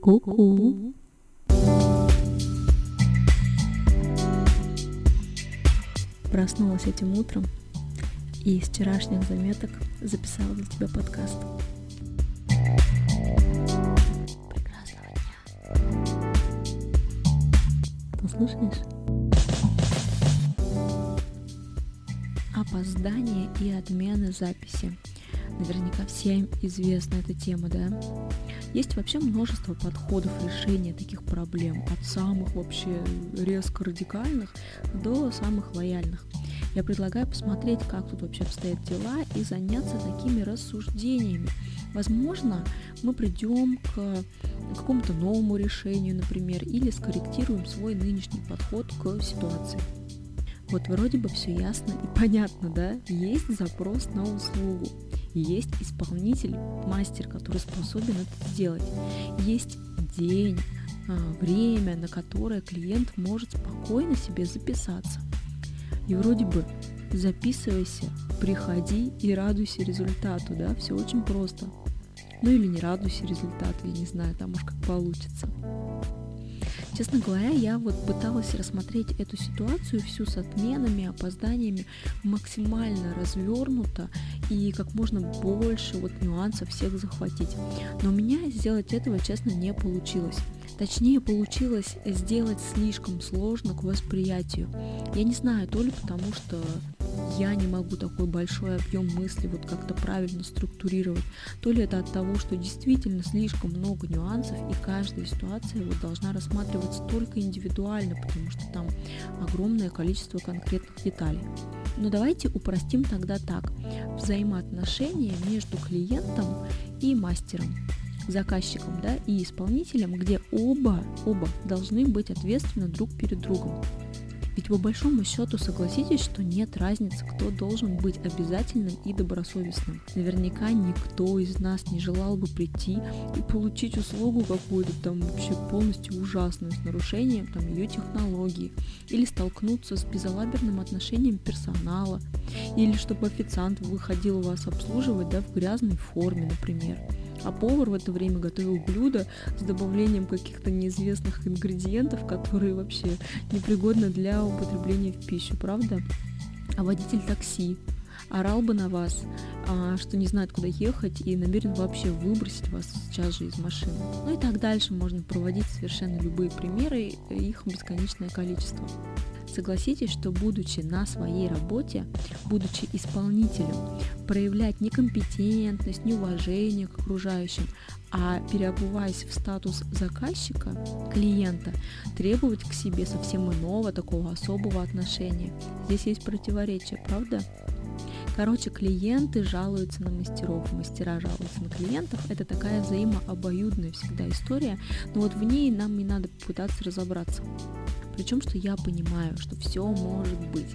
Ку-ку. Проснулась этим утром и из вчерашних заметок записала для тебя подкаст. Прекрасного дня. Послушаешь? Опоздание и отмены записи. Наверняка всем известна эта тема, да? Есть вообще множество подходов решения таких проблем, от самых вообще резко радикальных до самых лояльных. Я предлагаю посмотреть, как тут вообще обстоят дела, и заняться такими рассуждениями. Возможно, мы придем к какому-то новому решению, например, или скорректируем свой нынешний подход к ситуации. Вот вроде бы все ясно и понятно, да? Есть запрос на услугу. Есть исполнитель, мастер, который способен это сделать. Есть день, время, на которое клиент может спокойно себе записаться. И вроде бы записывайся, приходи и радуйся результату, да, все очень просто. Ну или не радуйся результату, я не знаю, там уж как получится. Честно говоря, я пыталась рассмотреть эту ситуацию всю с отменами, опозданиями максимально развернуто и как можно больше нюансов всех захватить. Но у меня сделать этого, честно, не получилось. Точнее, получилось сделать слишком сложно к восприятию. Я не знаю, то ли потому, что я не могу такой большой объем мысли как-то правильно структурировать, то ли это от того, что действительно слишком много нюансов, и каждая ситуация должна рассматриваться только индивидуально, потому что там огромное количество конкретных деталей. Но давайте упростим тогда так. Взаимоотношения между клиентом и мастером, заказчиком, да, и исполнителем, где оба должны быть ответственны друг перед другом. Ведь по большому счету согласитесь, что нет разницы, кто должен быть обязательным и добросовестным. Наверняка никто из нас не желал бы прийти и получить услугу какую-то там вообще полностью ужасную, с нарушением ее технологии, или столкнуться с безалаберным отношением персонала, или чтобы официант выходил вас обслуживать, в грязной форме, например. А повар в это время готовил блюдо с добавлением каких-то неизвестных ингредиентов, которые вообще непригодны для употребления в пищу, правда? А водитель такси орал бы на вас, что не знает, куда ехать, и намерен вообще выбросить вас сейчас же из машины. Ну и так дальше можно проводить совершенно любые примеры, их бесконечное количество. Согласитесь, что будучи на своей работе, будучи исполнителем, проявлять некомпетентность, неуважение к окружающим, а переобуваясь в статус заказчика, клиента, требовать к себе совсем иного, такого особого отношения. Здесь есть противоречие, правда? Короче, клиенты жалуются на мастеров, мастера жалуются на клиентов. Это такая взаимообоюдная всегда история, но в ней нам и надо попытаться разобраться. Причем, что я понимаю, что все может быть.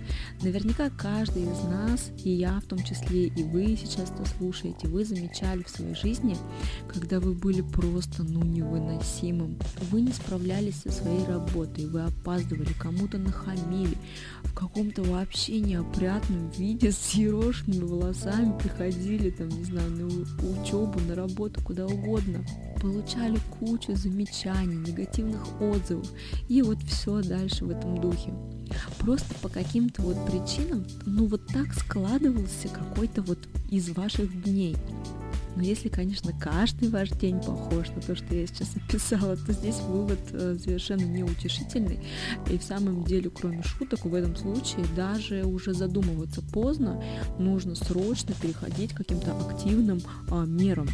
Наверняка каждый из нас, и я в том числе, и вы сейчас это слушаете, вы замечали в своей жизни, когда вы были просто невыносимым. Вы не справлялись со своей работой, вы опаздывали, кому-то нахамили, в каком-то вообще неопрятном виде с ерошенными волосами приходили, на учебу, на работу, куда угодно. Получали кучу замечаний, негативных отзывов, и все дальше в этом духе. Просто по каким-то причинам, так складывался какой-то из ваших дней. Но если, конечно, каждый ваш день похож на то, что я сейчас описала, то здесь вывод совершенно неутешительный. И в самом деле, кроме шуток, в этом случае даже уже задумываться поздно, нужно срочно переходить к каким-то активным мерам.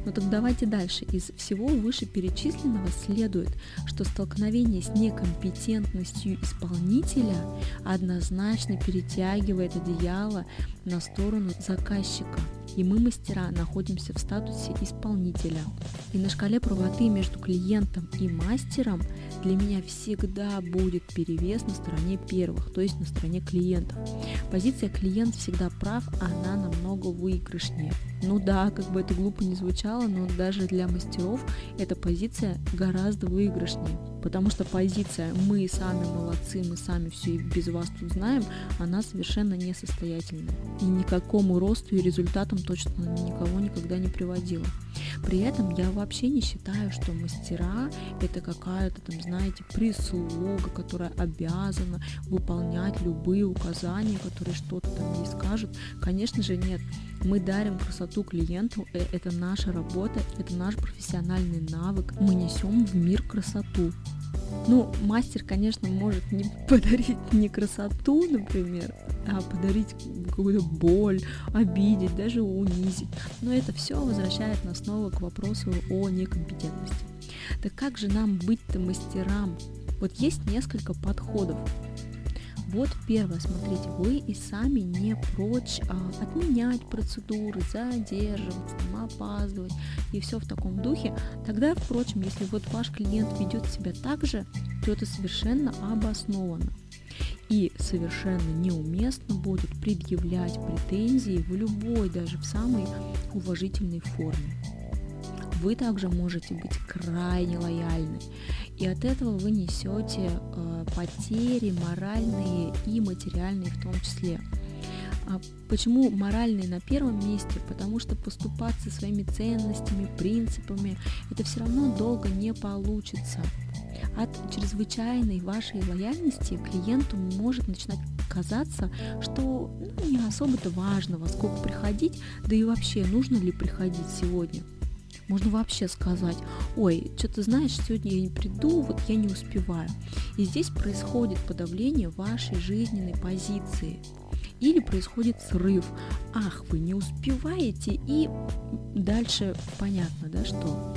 Но так давайте дальше. Из всего вышеперечисленного следует, что столкновение с некомпетентностью исполнителя однозначно перетягивает одеяло на сторону заказчика. И мы, мастера, находимся в статусе исполнителя. И на шкале правоты между клиентом и мастером для меня всегда будет перевес на стороне первых, то есть на стороне клиентов. Позиция «клиент всегда прав», она намного выигрышнее. Как бы это глупо ни звучало, но даже для мастеров эта позиция гораздо выигрышнее. Потому что позиция «мы сами молодцы, мы сами все и без вас тут знаем», она совершенно несостоятельная. И никакому росту и результатам точно никого никогда не приводила. При этом я вообще не считаю, что мастера это какая-то там, знаете, прислуга, которая обязана выполнять любые указания, которые что-то там ей скажут. Конечно же, нет. Мы дарим красоту клиенту, это наша работа, это наш профессиональный навык. Мы несем в мир красоту. Ну, мастер, конечно, может не подарить не красоту, например, а подарить какую-то боль, обидеть, даже унизить. Но это все возвращает нас снова к вопросу о некомпетентности. Так как же нам быть-то мастерам? Вот есть несколько подходов. Вот первое, смотрите, вы и сами не прочь отменять процедуры, задерживаться, там, опаздывать и все в таком духе. Тогда, впрочем, если вот ваш клиент ведет себя так же, то это совершенно обоснованно. И совершенно неуместно будет предъявлять претензии в любой, даже в самой уважительной форме. Вы также можете быть крайне лояльны, и от этого вы несете потери моральные и материальные в том числе. Почему моральные на первом месте? Потому что поступать со своими ценностями, принципами, это все равно долго не получится. От чрезвычайной вашей лояльности клиенту может начинать казаться, что не особо-то важно, во сколько приходить, да и вообще, нужно ли приходить сегодня. Можно вообще сказать: ой, что-то знаешь, сегодня я не приду, вот я не успеваю. И здесь происходит подавление вашей жизненной позиции. Или происходит срыв. Ах, вы не успеваете, и дальше понятно, да, что.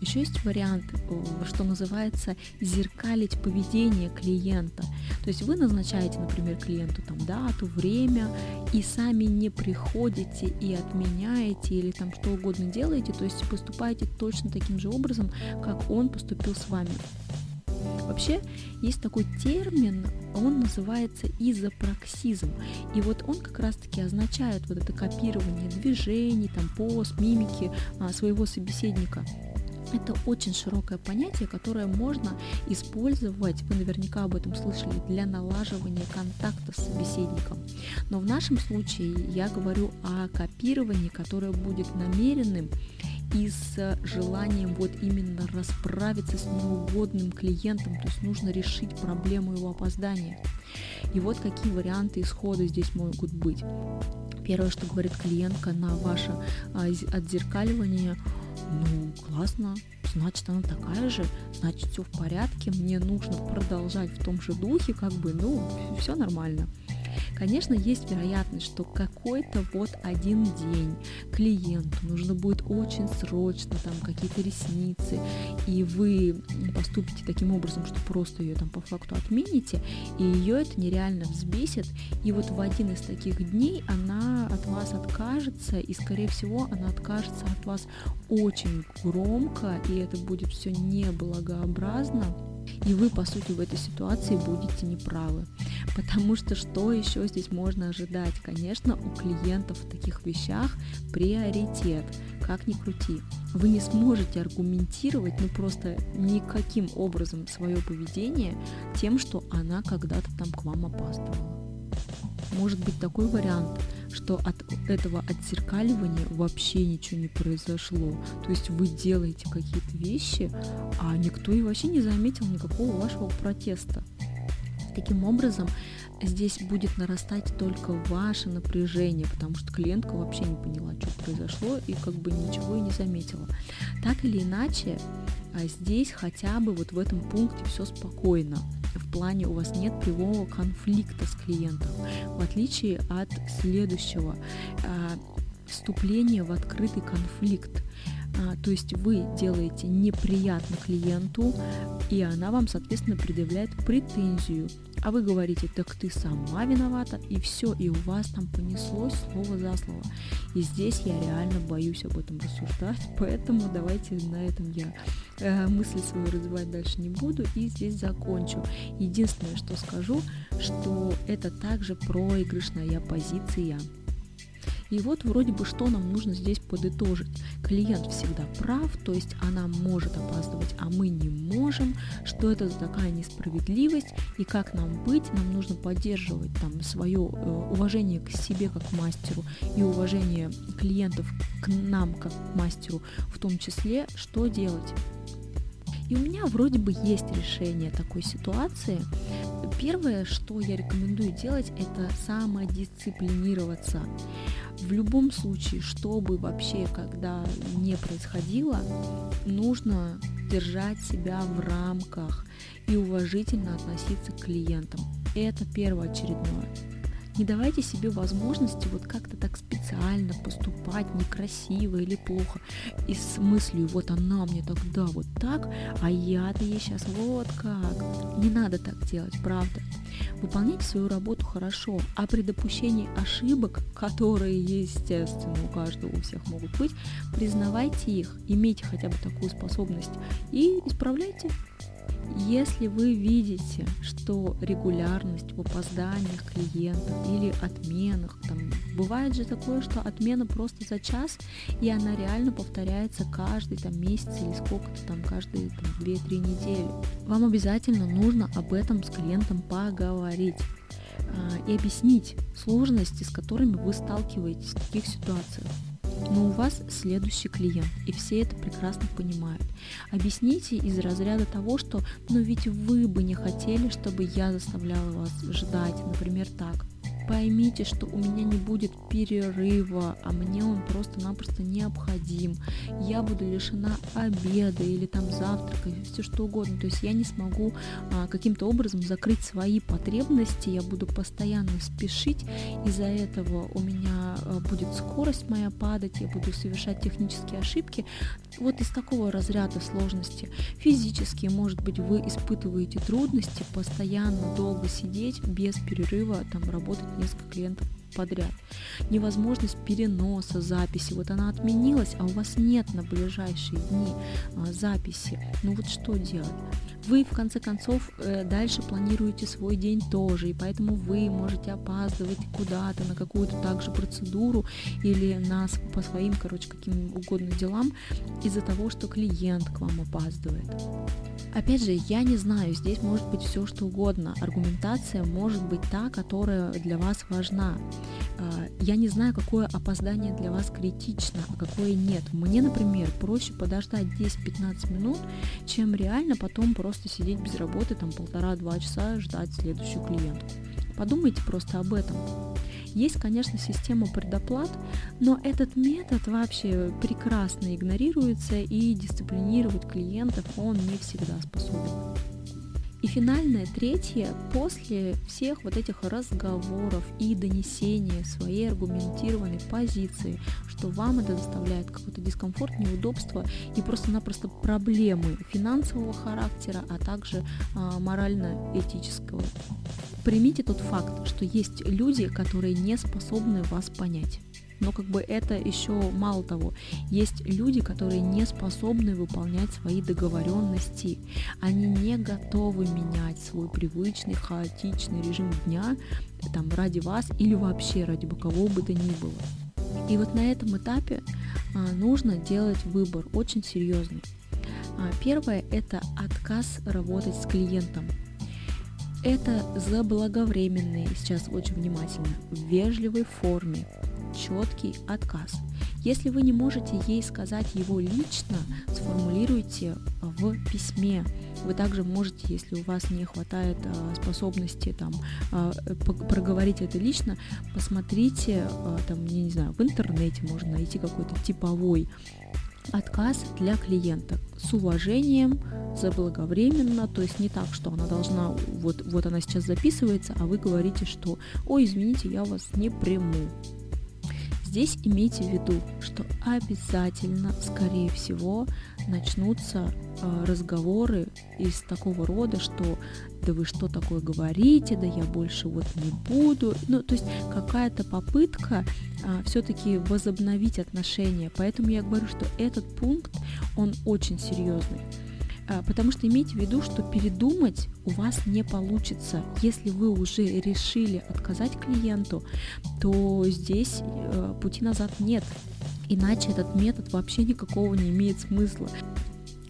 Еще есть вариант, что называется, зеркалить поведение клиента. То есть вы назначаете, например, клиенту там дату, время, и сами не приходите и отменяете, или там что угодно делаете, то есть поступаете точно таким же образом, как он поступил с вами. Вообще есть такой термин, он называется изопраксизм, и вот он как раз-таки означает вот это копирование движений, там, поз, мимики своего собеседника. Это очень широкое понятие, которое можно использовать, вы наверняка об этом слышали, для налаживания контакта с собеседником. Но в нашем случае я говорю о копировании, которое будет намеренным и с желанием вот именно расправиться с неугодным клиентом, то есть нужно решить проблему его опоздания. И вот какие варианты исхода здесь могут быть. Первое, что говорит клиентка на ваше отзеркаливание: ну, классно, значит, она такая же, значит, все в порядке, мне нужно продолжать в том же духе, все нормально. Конечно, есть вероятность, что какой-то вот один день клиенту нужно будет очень срочно там какие-то ресницы, и вы поступите таким образом, что просто ее там по факту отмените, и ее это нереально взбесит, и вот в один из таких дней она от вас откажется, и скорее всего она откажется от вас очень громко, и это будет все неблагообразно. И вы, по сути, в этой ситуации будете неправы. Потому что еще здесь можно ожидать? Конечно, у клиентов в таких вещах приоритет, как ни крути. Вы не сможете аргументировать, просто никаким образом свое поведение тем, что она когда-то там к вам опаздывала. Может быть такой вариант, что от этого отзеркаливания вообще ничего не произошло. То есть вы делаете какие-то вещи, а никто и вообще не заметил никакого вашего протеста. Таким образом, здесь будет нарастать только ваше напряжение, потому что клиентка вообще не поняла, что произошло, и ничего и не заметила. Так или иначе, здесь хотя бы вот в этом пункте все спокойно. В плане у вас нет прямого конфликта с клиентом, в отличие от следующего вступления в открытый конфликт. То есть вы делаете неприятно клиенту, и она вам, соответственно, предъявляет претензию. А вы говорите: так ты сама виновата, и все, и у вас там понеслось слово за слово. И здесь я реально боюсь об этом рассуждать, поэтому давайте на этом я мысли свою развивать дальше не буду, и здесь закончу. Единственное, что скажу, что это также проигрышная позиция. И вот вроде бы что нам нужно здесь подытожить. Клиент всегда прав, то есть она может опаздывать, а мы не можем, что это за такая несправедливость, и как нам быть, нам нужно поддерживать там свое уважение к себе как к мастеру и уважение клиентов к нам как к мастеру, в том числе, что делать. И у меня вроде бы есть решение такой ситуации. Первое, что я рекомендую делать, это самодисциплинироваться. В любом случае, что бы вообще когда не происходило, нужно держать себя в рамках и уважительно относиться к клиентам. Это первоочередное. Не давайте себе возможности вот как-то так специально поступать некрасиво или плохо и с мыслью, вот она мне тогда вот так, а я-то ей сейчас вот как. Не надо так делать, правда. Выполняйте свою работу хорошо, а при допущении ошибок, которые, естественно, у каждого, у всех могут быть, признавайте их, имейте хотя бы такую способность и исправляйте. Если вы видите, что регулярность в опозданиях клиентов или отменах, бывает же такое, что отмена просто за час, и она реально повторяется каждый месяц или сколько-то каждые 2-3 недели. Вам обязательно нужно об этом с клиентом поговорить и объяснить сложности, с которыми вы сталкиваетесь в таких ситуациях. Но у вас следующий клиент, и все это прекрасно понимают. Объясните из разряда того, что ведь вы бы не хотели, чтобы я заставляла вас ждать, например, так. Поймите, что у меня не будет перерыва, а мне он просто-напросто необходим. Я буду лишена обеда или завтрака, все что угодно. То есть я не смогу каким-то образом закрыть свои потребности, я буду постоянно спешить, из-за этого у меня будет скорость моя падать, я буду совершать технические ошибки. Вот из такого разряда сложности. Физически, может быть, вы испытываете трудности постоянно долго сидеть без перерыва, работать несколько клиентов подряд. Невозможность переноса записи. Вот она отменилась, а у вас нет на ближайшие дни записи. Что делать? Вы, в конце концов, дальше планируете свой день тоже, и поэтому вы можете опаздывать куда-то на какую-то также процедуру или по своим, каким угодно делам из-за того, что клиент к вам опаздывает. Опять же, я не знаю, здесь может быть все что угодно. Аргументация может быть та, которая для вас важна. Я не знаю, какое опоздание для вас критично, а какое нет. Мне, например, проще подождать 10-15 минут, чем реально потом просто сидеть без работы 1,5-2 часа ждать следующую клиентку. Подумайте просто об этом. Есть, конечно, система предоплат, но этот метод вообще прекрасно игнорируется, и дисциплинировать клиентов он не всегда способен. И финальное, третье, после всех этих разговоров и донесения своей аргументированной позиции, что вам это доставляет какой-то дискомфорт, неудобство и просто-напросто проблемы финансового характера, а также морально-этического. Примите тот факт, что есть люди, которые не способны вас понять. Но это еще мало того. Есть люди, которые не способны выполнять свои договоренности. Они не готовы менять свой привычный, хаотичный режим дня ради вас или вообще ради кого бы то ни было. И на этом этапе нужно делать выбор очень серьезный. Первое – это отказ работать с клиентом. Это заблаговременный, сейчас очень внимательно, в вежливой форме, четкий отказ. Если вы не можете ей сказать его лично, сформулируйте в письме. Вы также можете, если у вас не хватает способности проговорить это лично, посмотрите, в интернете можно найти какой-то типовой отказ для клиента с уважением, заблаговременно, то есть не так, что она должна, вот она сейчас записывается, а вы говорите, что «Ой, извините, я вас не приму». Здесь имейте в виду, что обязательно, скорее всего, начнутся разговоры из такого рода, что «да вы что такое говорите, да я больше не буду». То есть какая-то попытка все-таки возобновить отношения. Поэтому я говорю, что этот пункт, он очень серьезный. Потому что имейте в виду, что передумать у вас не получится. Если вы уже решили отказать клиенту, то здесь пути назад нет. Иначе этот метод вообще никакого не имеет смысла.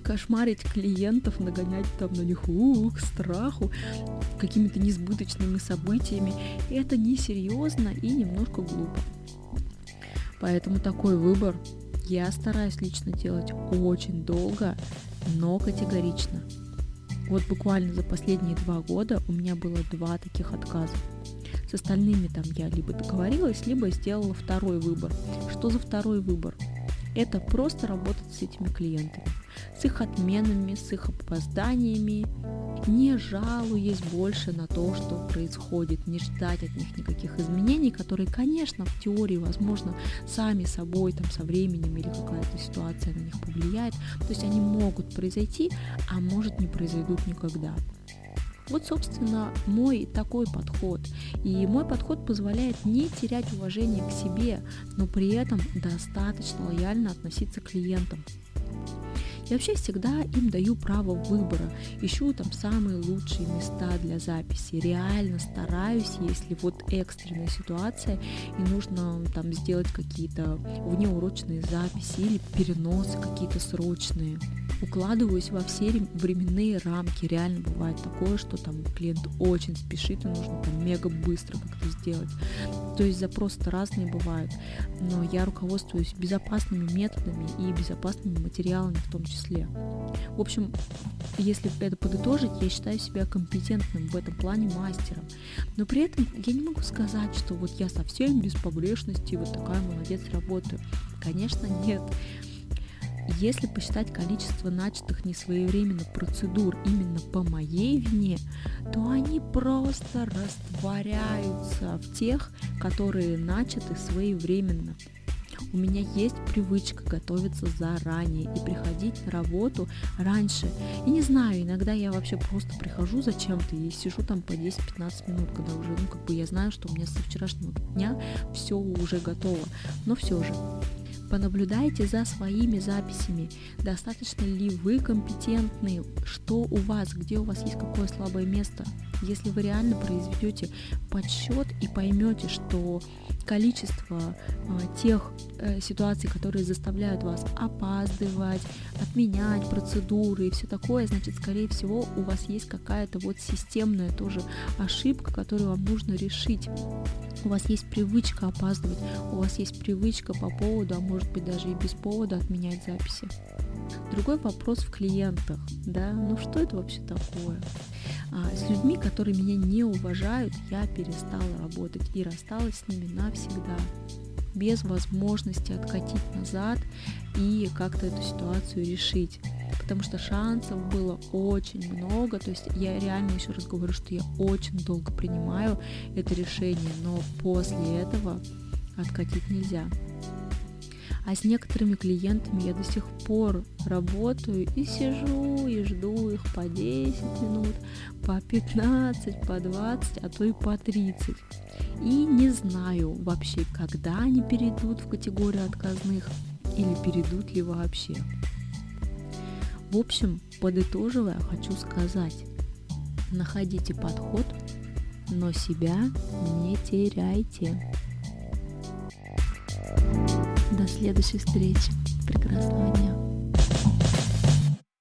Кошмарить клиентов, нагонять там на них страху, какими-то несбыточными событиями, это несерьезно и немножко глупо. Поэтому такой выбор я стараюсь лично делать очень долго, но категорично. Вот буквально за последние 2 года у меня было 2 таких отказа. С остальными там я либо договорилась, либо сделала второй выбор. Что за второй выбор? Это просто работать с этими клиентами, с их отменами, с их опозданиями, не жалуясь больше на то, что происходит, не ждать от них никаких изменений, которые, конечно, в теории, возможно, сами собой, там, со временем или какая-то ситуация на них повлияет. То есть они могут произойти, а может не произойдут никогда. Вот, собственно, мой такой подход. И мой подход позволяет не терять уважение к себе, но при этом достаточно лояльно относиться к клиентам. Я вообще всегда им даю право выбора, ищу там самые лучшие места для записи, реально стараюсь, если вот экстренная ситуация и нужно там сделать какие-то внеурочные записи или переносы какие-то срочные. Укладываюсь во все временные рамки. Реально бывает такое, что там клиент очень спешит и нужно там мега быстро как-то сделать. То есть запросы-то разные бывают, но я руководствуюсь безопасными методами и безопасными материалами в том числе. В общем, если это подытожить, я считаю себя компетентным в этом плане мастером. Но при этом я не могу сказать, что вот я совсем без погрешности, вот такая молодец работаю. Конечно, нет. Если посчитать количество начатых несвоевременно процедур именно по моей вине, то они просто растворяются в тех, которые начаты своевременно. У меня есть привычка готовиться заранее и приходить на работу раньше. И не знаю, иногда я вообще просто прихожу зачем-то и сижу там по 10-15 минут, когда уже, я знаю, что у меня со вчерашнего дня все уже готово. Но все же. Понаблюдайте за своими записями, достаточно ли вы компетентны, что у вас, где у вас есть какое слабое место. Если вы реально произведете подсчет и поймете, что количество тех ситуаций, которые заставляют вас опаздывать, отменять процедуры и все такое, значит, скорее всего, у вас есть какая-то вот системная тоже ошибка, которую вам нужно решить. У вас есть привычка опаздывать, у вас есть привычка по поводу, а может быть даже и без повода отменять записи. Другой вопрос в клиентах, да, что это вообще такое? С людьми, которые меня не уважают, я перестала работать и рассталась с ними навсегда, без возможности откатить назад и как-то эту ситуацию решить. Потому что шансов было очень много, то есть я реально еще раз говорю, что я очень долго принимаю это решение, но после этого откатить нельзя. А с некоторыми клиентами я до сих пор работаю и сижу и жду их по 10 минут, по 15, по 20, а то и по 30. И не знаю вообще, когда они перейдут в категорию отказных или перейдут ли вообще. В общем, подытоживая, хочу сказать, находите подход, но себя не теряйте. До следующей встречи. Прекрасного дня.